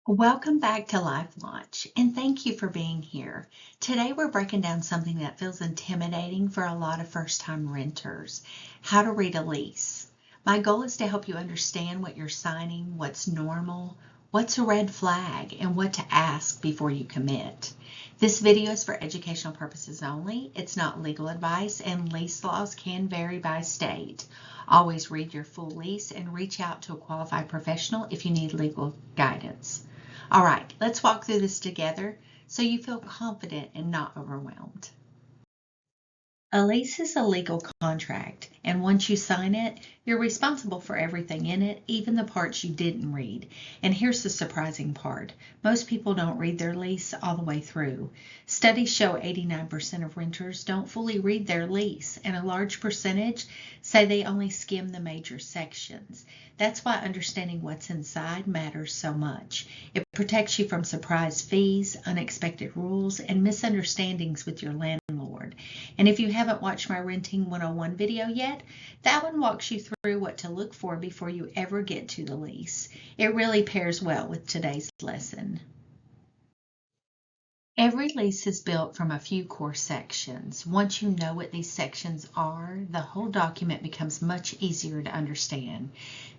Welcome back to Life Launch, and thank you for being here. Today we're breaking down something that feels intimidating for a lot of first-time renters: how to read a lease. My goal is to help you understand what you're signing, what's normal, what's a red flag, and what to ask before you commit. This video is for educational purposes only. It's not legal advice, and lease laws can vary by state. Always read your full lease and reach out to a qualified professional if you need legal guidance. All right, let's walk through this together so you feel confident and not overwhelmed. A lease is a legal contract, and once you sign it, you're responsible for everything in it, even the parts you didn't read. And here's the surprising part: most people don't read their lease all the way through. Studies show 89% of renters don't fully read their lease, and a large percentage say they only skim the major sections. That's why understanding what's inside matters so much. It protects you from surprise fees, unexpected rules, and misunderstandings with your landlord. And if you haven't watched my Renting 101 video yet, that one walks you through what to look for before you ever get to the lease. It really pairs well with today's lesson. Every lease is built from a few core sections. Once you know what these sections are, the whole document becomes much easier to understand.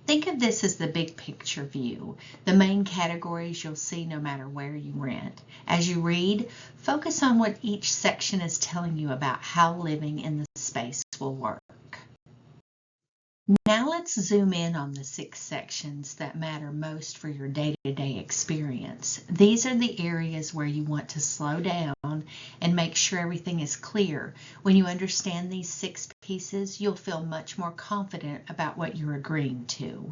Think of this as the big picture view, the main categories you'll see no matter where you rent. As you read, focus on what each section is telling you about how living in the space will work. Now let's zoom in on the 6 sections that matter most for your day-to-day experience. These are the areas where you want to slow down and make sure everything is clear. When you understand these 6 pieces, you'll feel much more confident about what you're agreeing to.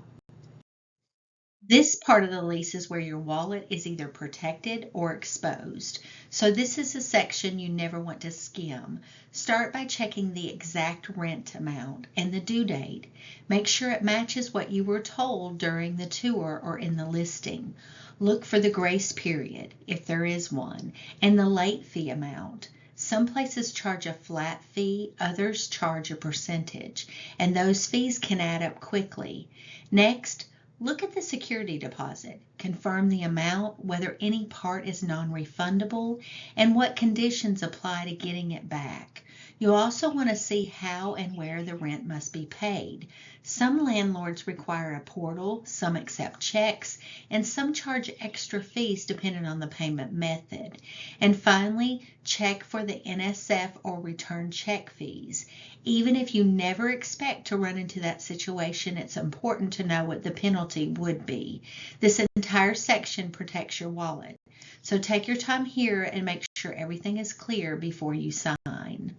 This part of the lease is where your wallet is either protected or exposed. So this is a section you never want to skim. Start by checking the exact rent amount and the due date. Make sure it matches what you were told during the tour or in the listing. Look for the grace period, if there is one, and the late fee amount. Some places charge a flat fee, others charge a percentage, and those fees can add up quickly. Next, look at the security deposit. Confirm the amount, whether any part is non-refundable, and what conditions apply to getting it back. You'll also want to see how and where the rent must be paid. Some landlords require a portal, some accept checks, and some charge extra fees depending on the payment method. And finally, check for the NSF or return check fees. Even if you never expect to run into that situation, it's important to know what the penalty would be. This entire section protects your wallet. So take your time here and make sure everything is clear before you sign.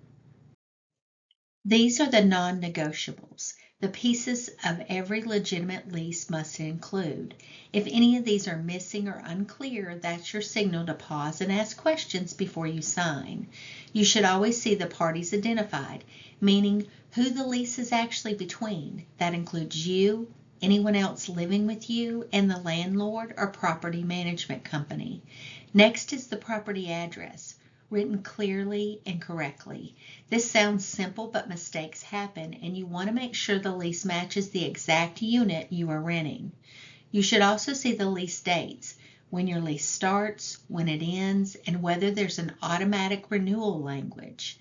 These are the non-negotiables, the pieces of every legitimate lease must include. If any of these are missing or unclear, that's your signal to pause and ask questions before you sign. You should always see the parties identified, meaning who the lease is actually between. That includes you, anyone else living with you, and the landlord or property management company. Next is the property address, written clearly and correctly. This sounds simple, but mistakes happen, and you want to make sure the lease matches the exact unit you are renting. You should also see the lease dates, when your lease starts, when it ends, and whether there's an automatic renewal language.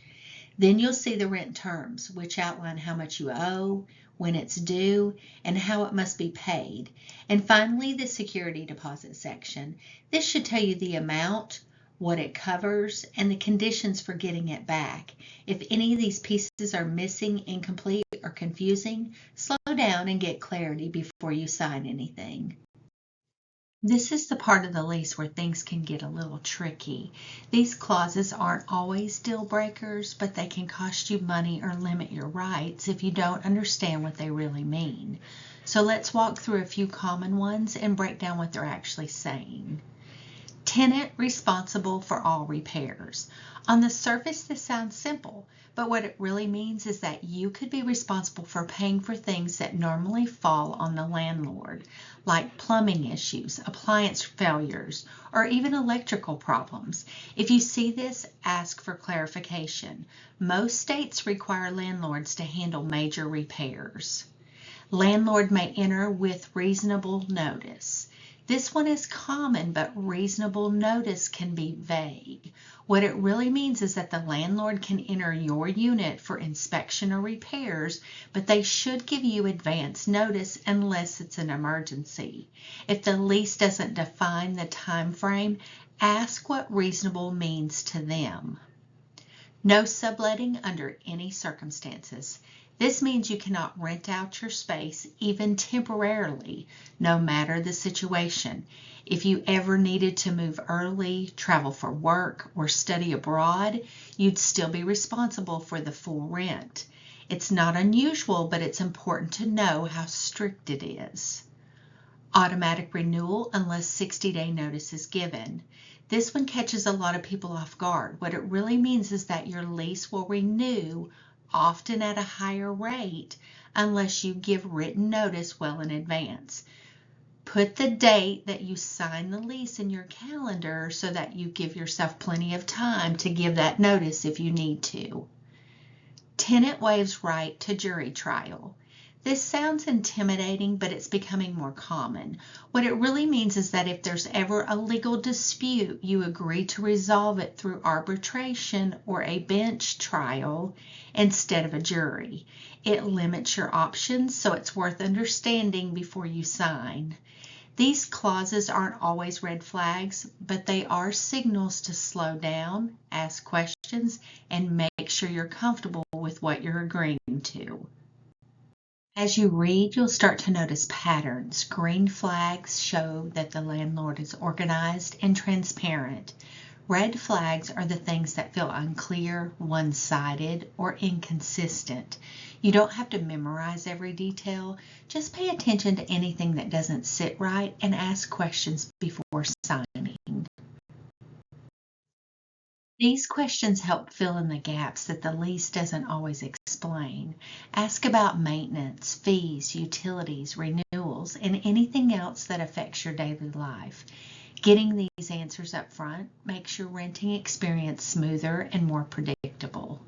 Then you'll see the rent terms, which outline how much you owe, when it's due, and how it must be paid. And finally, the security deposit section. This should tell you the amount, what it covers, and the conditions for getting it back. If any of these pieces are missing, incomplete, or confusing, slow down and get clarity before you sign anything. This is the part of the lease where things can get a little tricky. These clauses aren't always deal breakers, but they can cost you money or limit your rights if you don't understand what they really mean. So let's walk through a few common ones and break down what they're actually saying. Tenant responsible for all repairs. On the surface, this sounds simple, but what it really means is that you could be responsible for paying for things that normally fall on the landlord, like plumbing issues, appliance failures, or even electrical problems. If you see this, ask for clarification. Most states require landlords to handle major repairs. Landlord may enter with reasonable notice. This one is common, but reasonable notice can be vague. What it really means is that the landlord can enter your unit for inspection or repairs, but they should give you advance notice unless it's an emergency. If the lease doesn't define the time frame, ask what reasonable means to them. No subletting under any circumstances. This means you cannot rent out your space, even temporarily, no matter the situation. If you ever needed to move early, travel for work, or study abroad, you'd still be responsible for the full rent. It's not unusual, but it's important to know how strict it is. Automatic renewal unless 60-day notice is given. This one catches a lot of people off guard. What it really means is that your lease will renew, often at a higher rate, unless you give written notice well in advance. Put the date that you sign the lease in your calendar so that you give yourself plenty of time to give that notice if you need to. Tenant waives right to jury trial. This sounds intimidating, but it's becoming more common. What it really means is that if there's ever a legal dispute, you agree to resolve it through arbitration or a bench trial instead of a jury. It limits your options, so it's worth understanding before you sign. These clauses aren't always red flags, but they are signals to slow down, ask questions, and make sure you're comfortable with what you're agreeing to. As you read, you'll start to notice patterns. Green flags show that the landlord is organized and transparent. Red flags are the things that feel unclear, one-sided, or inconsistent. You don't have to memorize every detail. Just pay attention to anything that doesn't sit right and ask questions before signing. These questions help fill in the gaps that the lease doesn't always explain. Ask about maintenance, fees, utilities, renewals, and anything else that affects your daily life. Getting these answers up front makes your renting experience smoother and more predictable.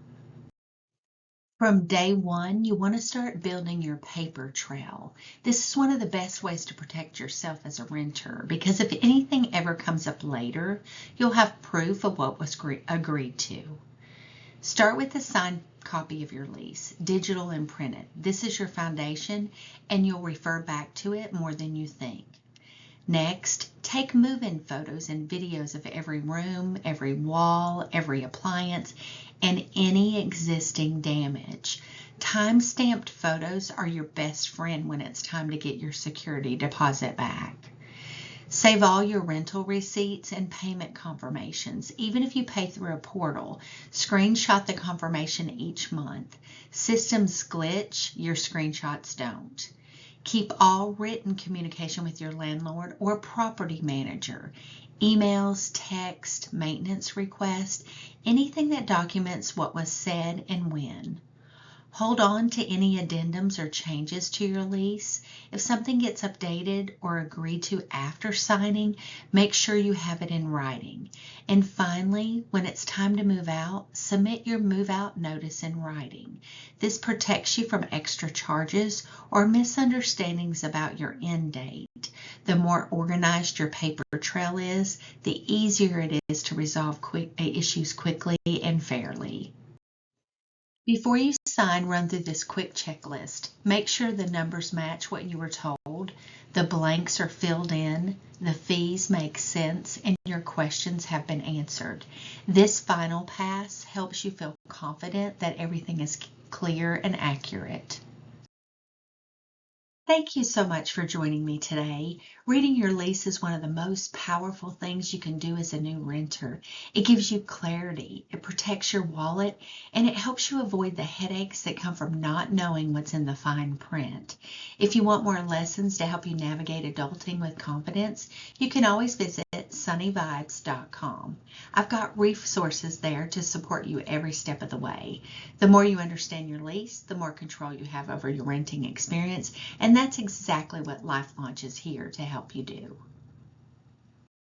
From day one, you want to start building your paper trail. This is one of the best ways to protect yourself as a renter because if anything ever comes up later, you'll have proof of what was agreed to. Start with a signed copy of your lease, digital and printed. This is your foundation and you'll refer back to it more than you think. Next, take move-in photos and videos of every room, every wall, every appliance, and any existing damage. Time-stamped photos are your best friend when it's time to get your security deposit back. Save all your rental receipts and payment confirmations. Even if you pay through a portal, screenshot the confirmation each month. Systems glitch, your screenshots don't. Keep all written communication with your landlord or property manager. Emails, text, maintenance requests, anything that documents what was said and when. Hold on to any addendums or changes to your lease. If something gets updated or agreed to after signing, make sure you have it in writing. And finally, when it's time to move out, submit your move-out notice in writing. This protects you from extra charges or misunderstandings about your end date. The more organized your paper trail is, the easier it is to resolve issues quickly and fairly. Before you sign, run through this quick checklist. Make sure the numbers match what you were told, the blanks are filled in, the fees make sense, and your questions have been answered. This final pass helps you feel confident that everything is clear and accurate. Thank you so much for joining me today. Reading your lease is one of the most powerful things you can do as a new renter. It gives you clarity, it protects your wallet, and it helps you avoid the headaches that come from not knowing what's in the fine print. If you want more lessons to help you navigate adulting with confidence, you can always visit sunnivibes.com. I've got resources there to support you every step of the way. The more you understand your lease, the more control you have over your renting experience, and that's exactly what Life Launch is here to help you do.